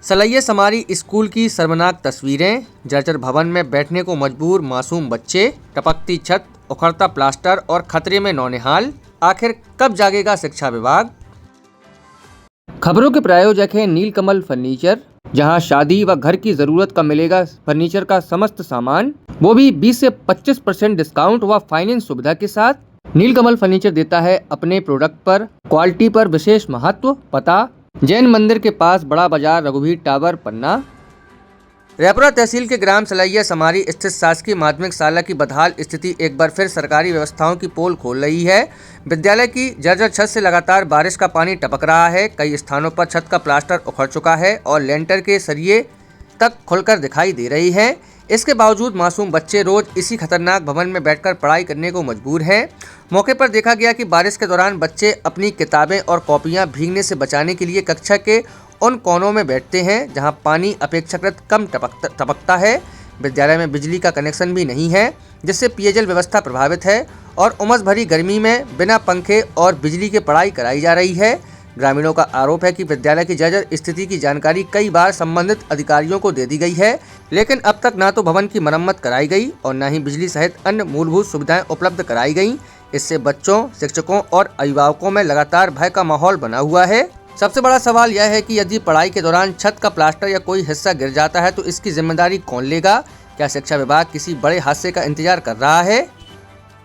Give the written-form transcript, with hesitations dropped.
सलैया समारी स्कूल की शर्मनाक तस्वीरें। जर्जर भवन में बैठने को मजबूर मासूम बच्चे, टपकती छत, उखड़ता प्लास्टर और खतरे में नौनिहाल। आखिर कब जागेगा शिक्षा विभाग। खबरों के प्रायोजक हैं नीलकमल फर्नीचर, जहां शादी व घर की जरूरत का मिलेगा फर्नीचर का समस्त सामान, वो भी 20 से 25% डिस्काउंट व फाइनेंस सुविधा के साथ। नीलकमल फर्नीचर देता है अपने प्रोडक्ट पर क्वालिटी पर विशेष महत्व। पता जैन मंदिर के पास, बड़ा बाजार, रघुवीर टावर, पन्ना। रैपुरा तहसील के ग्राम सलैया समारी स्थित शासकीय माध्यमिक शाला की बदहाल स्थिति एक बार फिर सरकारी व्यवस्थाओं की पोल खोल रही है। विद्यालय की जर्जर छत से लगातार बारिश का पानी टपक रहा है। कई स्थानों पर छत का प्लास्टर उखड़ चुका है और लेंटर के सरिये तक खुलकर दिखाई दे रही हैं। इसके बावजूद मासूम बच्चे रोज इसी खतरनाक भवन में बैठकर पढ़ाई करने को मजबूर हैं। मौके पर देखा गया कि बारिश के दौरान बच्चे अपनी किताबें और कॉपियां भीगने से बचाने के लिए कक्षा के उन कोनों में बैठते हैं जहां पानी अपेक्षाकृत कम टपकता है। विद्यालय में बिजली का कनेक्शन भी नहीं है, जिससे पेयजल व्यवस्था प्रभावित है और उमस भरी गर्मी में बिना पंखे और बिजली के पढ़ाई कराई जा रही है। ग्रामीणों का आरोप है कि विद्यालय की जर्जर स्थिति की जानकारी कई बार संबंधित अधिकारियों को दे दी गई है, लेकिन अब तक न तो भवन की मरम्मत कराई गई और न ही बिजली सहित अन्य मूलभूत सुविधाएं उपलब्ध कराई गई। इससे बच्चों, शिक्षकों और अभिभावकों में लगातार भय का माहौल बना हुआ है। सबसे बड़ा सवाल यह है कि यदि पढ़ाई के दौरान छत का प्लास्टर या कोई हिस्सा गिर जाता है तो इसकी जिम्मेदारी कौन लेगा। क्या शिक्षा विभाग किसी बड़े हादसे का इंतजार कर रहा है।